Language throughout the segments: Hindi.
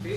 ये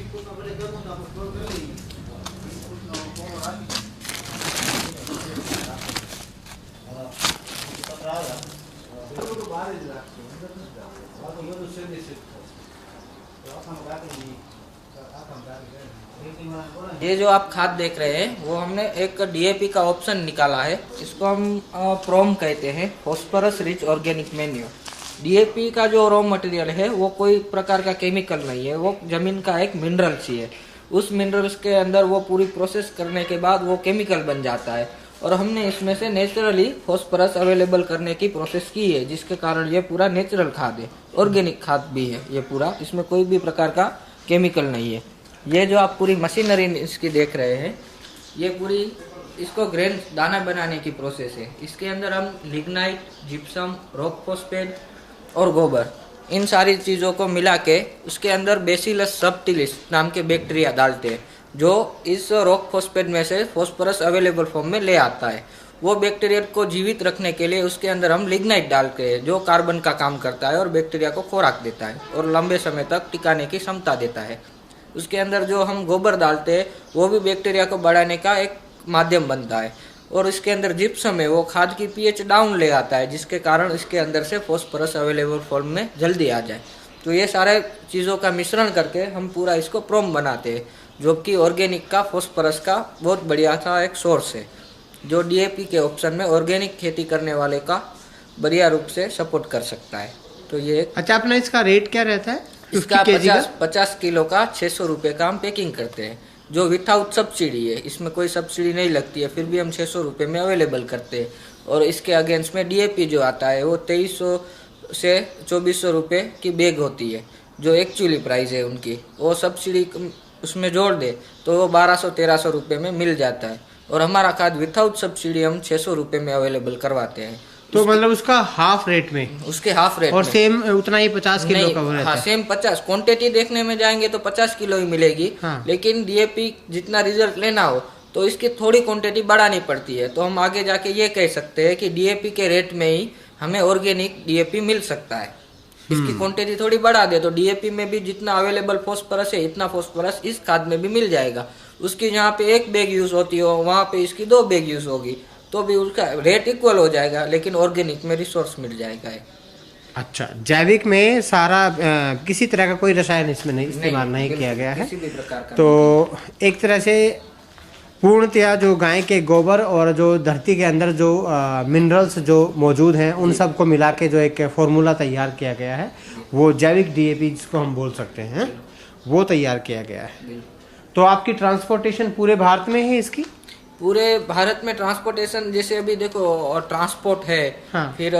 जो आप खाद देख रहे हैं वो हमने एक डीएपी का ऑप्शन निकाला है। इसको हम प्रोम कहते हैं, phosphorus rich organic manure. DAP का जो रॉ मटेरियल है वो कोई प्रकार का केमिकल नहीं है, वो जमीन का एक मिनरल्स ही है। उस मिनरल्स के अंदर वो पूरी प्रोसेस करने के बाद वो केमिकल बन जाता है और हमने इसमें से नेचुरली फॉस्फोरस अवेलेबल करने की प्रोसेस की है, जिसके कारण ये पूरा नेचुरल खाद है, ऑर्गेनिक खाद भी है ये पूरा। इसमें कोई भी प्रकार का केमिकल नहीं है। ये जो आप पूरी मशीनरी इसकी देख रहे हैं, ये पूरी इसको ग्रेन दाना बनाने की प्रोसेस है। इसके अंदर हम लिग्नाइट, जिप्सम, रॉक फॉस्फेट और गोबर, इन सारी चीज़ों को मिला के उसके अंदर बेसिलस सबटिलिस नाम के बैक्टीरिया डालते हैं, जो इस रॉक फॉस्फेट में से फॉस्फोरस अवेलेबल फॉर्म में ले आता है। वो बैक्टीरिया को जीवित रखने के लिए उसके अंदर हम लिग्नाइट डालते हैं, जो कार्बन का काम करता है और बैक्टीरिया को खुराक देता है और लंबे समय तक टिकाने की क्षमता देता है। उसके अंदर जो हम गोबर डालते हैं वो भी बैक्टीरिया को बढ़ाने का एक माध्यम बनता है। और इसके अंदर जिप्सम है, वो खाद की पीएच डाउन ले आता है, जिसके कारण इसके अंदर से फॉस्फोरस अवेलेबल फॉर्म में जल्दी आ जाए। तो ये सारे चीज़ों का मिश्रण करके हम पूरा इसको प्रोम बनाते हैं, जो कि ऑर्गेनिक का फॉस्फोरस का बहुत बढ़िया सा एक सोर्स है, जो डीएपी के ऑप्शन में ऑर्गेनिक खेती करने वाले का बढ़िया रूप से सपोर्ट कर सकता है। तो ये अच्छा, अपना इसका रेट क्या रहता है? इसका 50 किलो का 600 रुपये का हम पैकिंग करते हैं, जो विथआउट सब्सिडी है। इसमें कोई सब्सिडी नहीं लगती है, फिर भी हम 600 रुपये में अवेलेबल करते हैं। और इसके अगेंस्ट में डीएपी जो आता है वो 2300 से 2400 रुपये की बैग होती है, जो एक्चुअली प्राइस है उनकी। वो सब्सिडी उसमें जोड़ दे तो वो 1200-1300 रुपये में मिल जाता है। और हमारा खाद विथआउट सब्सिडी हम 600 रुपये में अवेलेबल करवाते हैं। तो मतलब उसका हाफ रेट में, उसके हाफ रेट और में। सेम उतना ही 50 किलो का रहता है? हाँ, सेम 50। क्वांटिटी देखने में जाएंगे तो 50 किलो ही मिलेगी। हाँ। लेकिन डीएपी जितना रिजल्ट लेना हो तो इसकी थोड़ी क्वांटिटी बढ़ानी पड़ती है। तो हम आगे जाके ये कह सकते हैं कि डीएपी के रेट में ही हमें ऑर्गेनिक डीएपी मिल सकता है। इसकी क्वांटिटी थोड़ी बढ़ा दे तो डीएपी में भी जितना अवेलेबल फॉस्फोरस है इतना फॉस्फोरस इस खाद में भी मिल जाएगा। उसकी जहाँ पे 1 बैग यूज होती हो वहाँ पे इसकी 2 बैग यूज होगी, तो भी उसका रेट इक्वल हो जाएगा, लेकिन ऑर्गेनिक में रिसोर्स मिल जाएगा। अच्छा, जैविक में सारा किसी तरह का कोई रसायन इसमें नहीं इस्तेमाल नहीं किया गया है, किसी भी प्रकार का। तो एक तरह से पूर्णतया जो गाय के गोबर और जो धरती के अंदर जो मिनरल्स जो मौजूद हैं उन सब को मिला के जो एक फॉर्मूला तैयार किया गया है, वो जैविक डीएपी जिसको हम बोल सकते हैं, वो तैयार किया गया है। तो आपकी ट्रांसपोर्टेशन पूरे भारत में है इसकी? पूरे भारत में ट्रांसपोर्टेशन, जैसे अभी देखो ट्रांसपोर्ट है, हाँ। फिर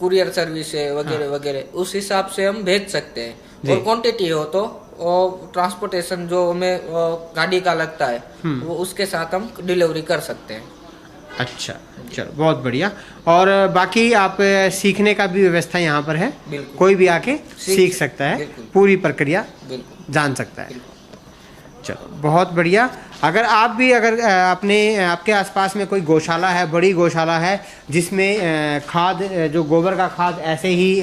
कुरियर सर्विस है वगैरह वगैरह, उस हिसाब से हम भेज सकते हैं। और क्वांटिटी हो तो ट्रांसपोर्टेशन जो हमें गाड़ी का लगता है वो उसके साथ हम डिलीवरी कर सकते हैं। अच्छा, चलो बहुत बढ़िया। और बाकी आप सीखने का भी व्यवस्था यहाँ पर है, कोई भी आके सीख सकता है, पूरी प्रक्रिया जान सकता है। चलो बहुत बढ़िया। अगर आप भी आपके आसपास में कोई गौशाला है, बड़ी गौशाला है जिसमें खाद जो गोबर का खाद ऐसे ही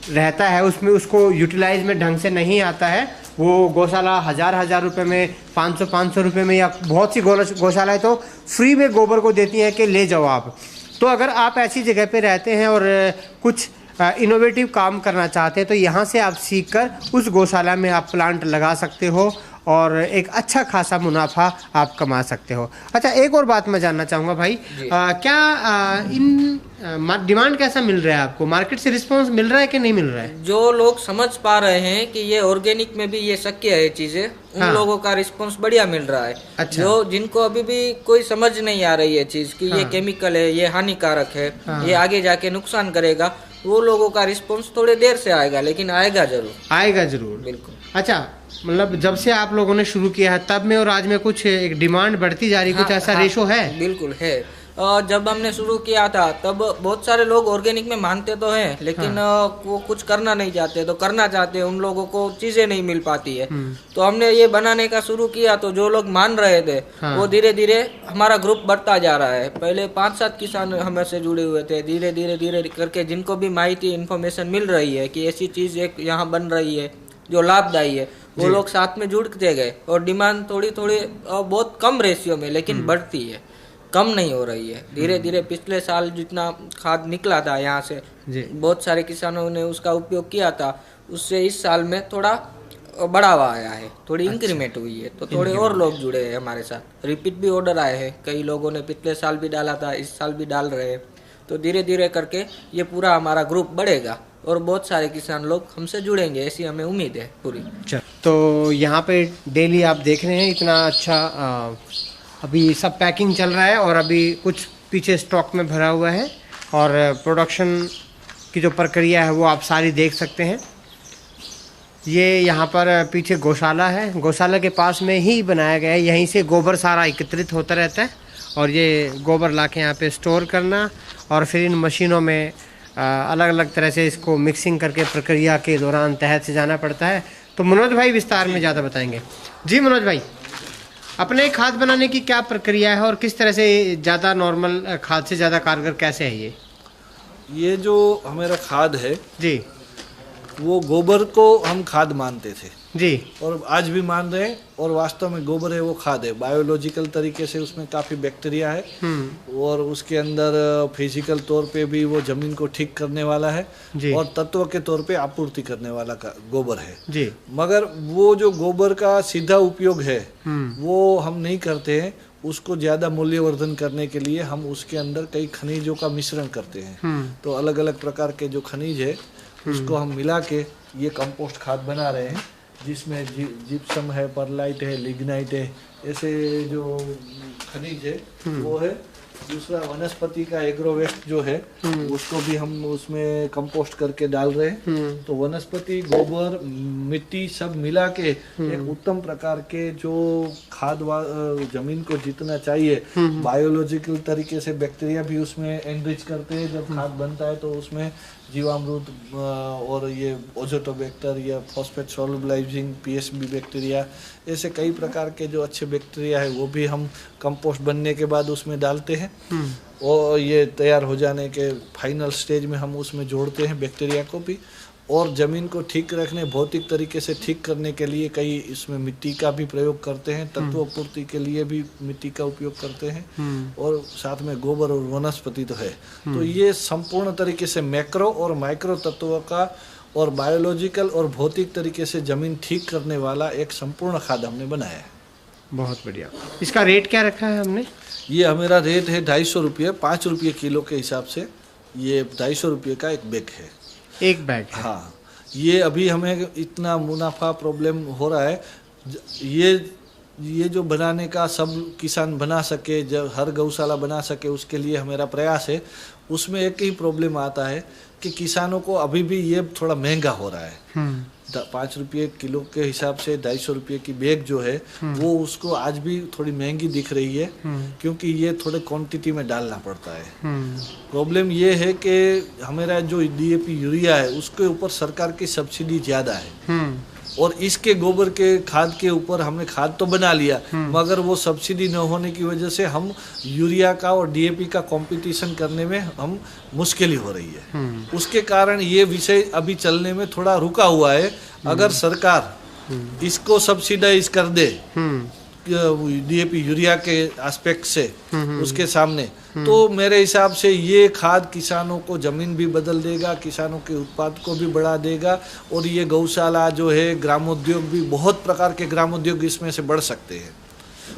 रहता है, उसमें उसको यूटिलाइज में ढंग से नहीं आता है, वो गौशाला हजार रुपए में, 500 रुपए में, या बहुत सी गौशालाएं तो फ्री में गोबर को देती हैं कि ले जाओ आप। तो अगर आप ऐसी जगह पे रहते हैं और कुछ इनोवेटिव काम करना चाहते हैं तो यहाँ से आप सीखकर उस गौशाला में आप प्लांट लगा सकते हो और एक अच्छा खासा मुनाफा आप कमा सकते हो। अच्छा, एक और बात मैं जानना चाहूँगा भाई, क्या इन डिमांड कैसा मिल रहा है आपको? मार्केट से रिस्पांस मिल रहा है कि नहीं मिल रहा है? जो लोग समझ पा रहे हैं कि ये ऑर्गेनिक में भी ये शक्य है चीजें, उन लोगों का रिस्पांस बढ़िया मिल रहा है। अच्छा। जो जिनको अभी भी कोई समझ नहीं आ रही है चीज कि ये केमिकल है, ये हानिकारक है, ये आगे जाके नुकसान करेगा, वो लोगों का रिस्पांस थोड़ी देर से आएगा, लेकिन आएगा जरूर। बिल्कुल। अच्छा, मतलब जब से आप लोगों ने शुरू किया है तब में और आज में कुछ एक डिमांड बढ़ती जा रही, कुछ ऐसा रेशो है? बिल्कुल है। जब हमने शुरू किया था तब बहुत सारे लोग ऑर्गेनिक में मानते तो हैं, लेकिन वो कुछ करना नहीं चाहते, तो करना चाहते हैं उन लोगों को चीजें नहीं मिल पाती है। तो हमने ये बनाने का शुरू किया, तो जो लोग मान रहे थे वो धीरे धीरे हमारा ग्रुप बढ़ता जा रहा है। पहले 5-7 किसान हमसे जुड़े हुए थे, धीरे धीरे करके जिनको भी माहिती इन्फॉर्मेशन मिल रही है कि ऐसी चीज एक यहाँ बन रही है, जो लाभदायी है वो लोग साथ में जुड़ते गए और डिमांड थोड़ी थोड़ी बहुत कम रेशियो में लेकिन बढ़ती है, कम नहीं हो रही है। धीरे धीरे पिछले साल जितना खाद निकला था यहाँ से बहुत सारे किसानों ने उसका उपयोग किया था, उससे इस साल में थोड़ा बढ़ावा आया है, थोड़ी इंक्रीमेंट हुई है, तो थोड़े और लोग जुड़े हैं हमारे साथ। रिपीट भी ऑर्डर आए हैं, कई लोगों ने पिछले साल भी डाला था, इस साल भी डाल रहे हैं। तो धीरे धीरे करके ये पूरा हमारा ग्रुप बढ़ेगा और बहुत सारे किसान लोग हमसे जुड़ेंगे, ऐसी हमें उम्मीद है पूरी। तो यहाँ पे डेली आप देख रहे हैं इतना अच्छा अभी सब पैकिंग चल रहा है और अभी कुछ पीछे स्टॉक में भरा हुआ है और प्रोडक्शन की जो प्रक्रिया है वो आप सारी देख सकते हैं। ये यहाँ पर पीछे गौशाला है, गौशाला के पास में ही बनाया गया है, यहीं से गोबर सारा एकत्रित होता रहता है और ये गोबर लाके यहाँ पे स्टोर करना और फिर इन मशीनों में अलग अलग तरह से इसको मिक्सिंग करके प्रक्रिया के दौरान तहत से जाना पड़ता है। तो मनोज भाई विस्तार में ज़्यादा बताएंगे। जी मनोज भाई, अपने खाद बनाने की क्या प्रक्रिया है और किस तरह से ज़्यादा नॉर्मल खाद से ज़्यादा कारगर कैसे है ये जो हमारा खाद है जी, वो गोबर को हम खाद मानते थे जी और आज भी मान रहे हैं, और वास्तव में गोबर है वो खाद है। बायोलॉजिकल तरीके से उसमें काफ़ी बैक्टीरिया है और उसके अंदर फिजिकल तौर पे भी वो जमीन को ठीक करने वाला है और तत्व के तौर पे आपूर्ति करने वाला का गोबर है जी। मगर वो जो गोबर का सीधा उपयोग है वो हम नहीं करते हैं। उसको ज़्यादा मूल्यवर्धन करने के लिए हम उसके अंदर कई खनिजों का मिश्रण करते हैं। तो अलग अलग प्रकार के जो खनिज है उसको हम मिला के ये कंपोस्ट खाद बना रहे हैं, जिसमें जिप्सम है, परलाइट है, लिग्नाइट है, ऐसे जो खनिज है वो है। दूसरा वनस्पति का एग्रो वेस्ट जो है उसको भी हम उसमें कंपोस्ट करके डाल रहे हैं। तो वनस्पति, गोबर, मिट्टी सब मिला के एक उत्तम प्रकार के जो खाद जमीन को जितना चाहिए, बायोलॉजिकल तरीके से बैक्टीरिया भी उसमें एनरिच करते हैं। जब खाद बनता है तो उसमें जीवामृत और ये ओजोटोबैक्टर या फॉस्फेट सोलुबलाइजिंग पीएसबी बैक्टीरिया, ऐसे कई प्रकार के जो अच्छे बैक्टीरिया है वो भी हम कंपोस्ट बनने के बाद उसमें डालते हैं और ये तैयार हो जाने के फाइनल स्टेज में हम उसमें जोड़ते हैं बैक्टीरिया को भी। और ज़मीन को ठीक रखने, भौतिक तरीके से ठीक करने के लिए कई इसमें मिट्टी का भी प्रयोग करते हैं, तत्वपूर्ति के लिए भी मिट्टी का उपयोग करते हैं और साथ में गोबर और वनस्पति तो है। तो ये संपूर्ण तरीके से मैक्रो और माइक्रो तत्वों का और बायोलॉजिकल और भौतिक तरीके से ज़मीन ठीक करने वाला एक संपूर्ण खाद हमने बनाया है। बहुत बढ़िया। इसका रेट क्या रखा है हमने? ये हमारा रेट है 250 रुपये, 5 रुपये किलो के हिसाब से ये 250 रुपये का एक बैग है, एक बैग है। हाँ, ये अभी हमें इतना मुनाफा प्रॉब्लम हो रहा है, ये जो बनाने का सब किसान बना सके, जब हर गौशाला बना सके उसके लिए हमारा प्रयास है। उसमें एक ही प्रॉब्लम आता है कि किसानों को अभी भी ये थोड़ा महंगा हो रहा है। 5 रुपये किलो के हिसाब से 250 रुपये की बैग जो है वो उसको आज भी थोड़ी महंगी दिख रही है, क्योंकि ये थोड़े क्वांटिटी में डालना पड़ता है। प्रॉब्लम ये है कि हमारा जो डीएपी यूरिया है उसके ऊपर सरकार की सब्सिडी ज़्यादा है और इसके गोबर के खाद के ऊपर हमने खाद तो बना लिया, मगर वो सब्सिडी न होने की वजह से हम यूरिया का और डीएपी का कंपटीशन करने में हम मुश्किल ही हो रही है। उसके कारण ये विषय अभी चलने में थोड़ा रुका हुआ है। अगर सरकार इसको सब्सिडाइज कर दे डीएपी यूरिया के एस्पेक्ट से उसके सामने, तो मेरे हिसाब से ये खाद किसानों को जमीन भी बदल देगा, किसानों के उत्पाद को भी बढ़ा देगा और ये गौशाला जो है, ग्रामोद्योग भी, बहुत प्रकार के ग्रामोद्योग इसमें से बढ़ सकते हैं।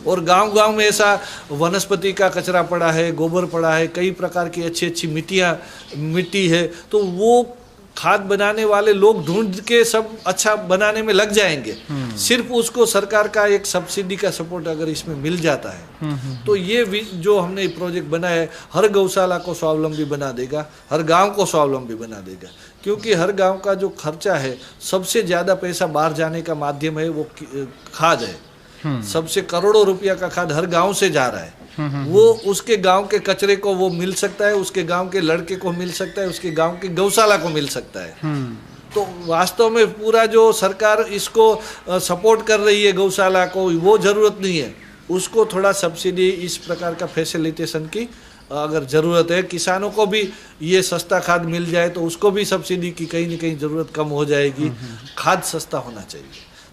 और गांव-गांव में ऐसा वनस्पति का कचरा पड़ा है, गोबर पड़ा है, कई प्रकार की अच्छी अच्छी मिट्टी है, तो वो खाद बनाने वाले लोग ढूंढ के सब अच्छा बनाने में लग जाएंगे। सिर्फ उसको सरकार का एक सब्सिडी का सपोर्ट अगर इसमें मिल जाता है तो ये जो हमने प्रोजेक्ट बनाया है हर गौशाला को स्वावलंबी बना देगा, हर गांव को स्वावलंबी बना देगा। क्योंकि हर गांव का जो खर्चा है, सबसे ज़्यादा पैसा बाहर जाने का माध्यम है वो खाद है। सबसे करोड़ों रुपया का खाद हर गांव से जा रहा है। वो उसके गांव के कचरे को वो मिल सकता है, उसके गांव के लड़के को मिल सकता है, उसके गांव की गौशाला को मिल सकता है। तो वास्तव में पूरा जो सरकार इसको सपोर्ट कर रही है गौशाला को, वो जरूरत नहीं है। उसको थोड़ा सब्सिडी, इस प्रकार का फैसिलिटेशन की अगर ज़रूरत है, किसानों को भी ये सस्ता खाद मिल जाए तो उसको भी सब्सिडी की कहीं ना कहीं ज़रूरत कम हो जाएगी। खाद सस्ता होना चाहिए,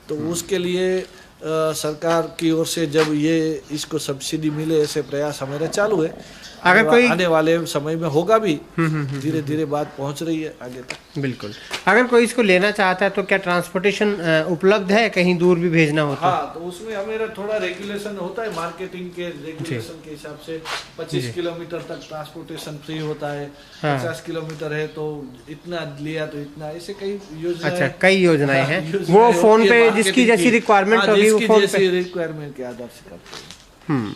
तो उसके लिए सरकार की ओर से जब ये इसको सब्सिडी मिले, ऐसे प्रयास हमारे चालू है। अगर कोई आने वाले समय में होगा भी, धीरे धीरे बात पहुंच रही है आगे तक। बिल्कुल, अगर कोई इसको लेना चाहता है तो क्या ट्रांसपोर्टेशन उपलब्ध है, कहीं दूर भी भेजना होता है? हाँ, तो उसमें हमारा थोड़ा रेगुलेशन होता है, मार्केटिंग के रेगुलेशन के हिसाब से 25 किलोमीटर तक ट्रांसपोर्टेशन फ्री होता है। हाँ। 50 किलोमीटर है तो इतना लिया तो इतना, ऐसे कई योजना। अच्छा, कई योजनाएं हैं, वो फोन पे जिसकी जैसी रिक्वायरमेंट होगी वो फोन पे रिक्वायरमेंट के आधार से करते हैं।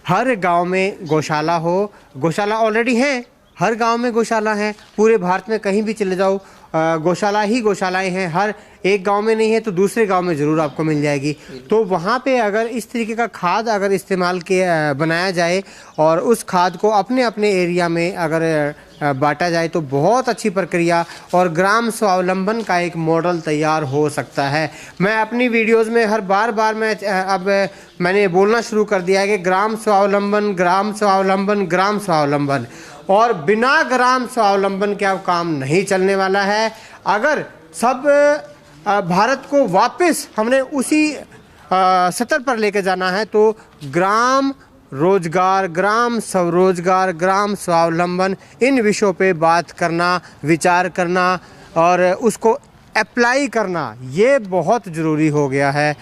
हर गांव में गौशाला हो, गौशाला ऑलरेडी है, हर गांव में गौशाला है, पूरे भारत में कहीं भी चले जाओ गौशाला ही गौशालाएं हैं। हर एक गांव में नहीं है तो दूसरे गांव में ज़रूर आपको मिल जाएगी। तो वहाँ पे अगर इस तरीके का खाद अगर इस्तेमाल किया बनाया जाए और उस खाद को अपने अपने एरिया में अगर बांटा जाए तो बहुत अच्छी प्रक्रिया और ग्राम स्वावलंबन का एक मॉडल तैयार हो सकता है। मैं अपनी वीडियोस में हर बार मैं अब मैंने बोलना शुरू कर दिया है कि ग्राम स्वावलंबन, ग्राम स्वावलंबन, ग्राम स्वावलंबन, और बिना ग्राम स्वावलंबन के अब काम नहीं चलने वाला है। अगर सब भारत को वापस हमने उसी सतर पर लेके जाना है तो ग्राम रोजगार, ग्राम स्वरोजगार, ग्राम स्वावलंबन, इन विषयों पे बात करना, विचार करना और उसको अप्लाई करना, ये बहुत ज़रूरी हो गया है।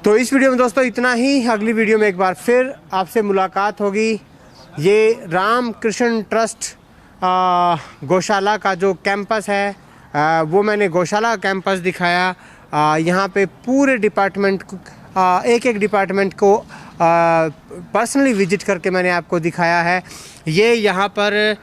तो इस वीडियो में दोस्तों इतना ही। अगली वीडियो में एक बार फिर आपसे मुलाकात होगी। ये रामकृष्ण ट्रस्ट गौशाला का जो कैंपस है वो मैंने गौशाला कैंपस दिखाया। यहाँ पे पूरे डिपार्टमेंट को एक डिपार्टमेंट को पर्सनली विजिट करके मैंने आपको दिखाया है। ये यहाँ पर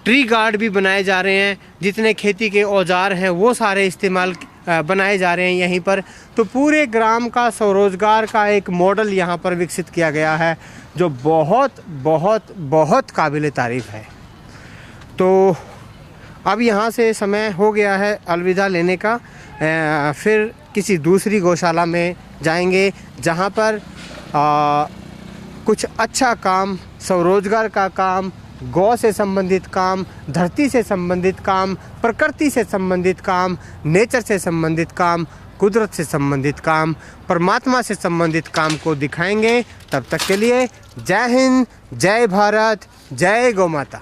ट्री गार्ड भी बनाए जा रहे हैं, जितने खेती के औजार हैं वो सारे इस्तेमाल बनाए जा रहे हैं यहीं पर। तो पूरे ग्राम का स्वरोजगार का एक मॉडल यहाँ पर विकसित किया गया है जो बहुत बहुत बहुत काबिल तारीफ़ है। तो अब यहाँ से समय हो गया है अलविदा लेने का। फिर किसी दूसरी गौशाला में जाएंगे जहाँ पर कुछ अच्छा काम, स्वरोजगार का काम, गौ से संबंधित काम, धरती से संबंधित काम, प्रकृति से संबंधित काम, नेचर से संबंधित काम, कुदरत से संबंधित काम, परमात्मा से संबंधित काम को दिखाएंगे। तब तक के लिए जय हिंद, जय भारत, जय गौ माता।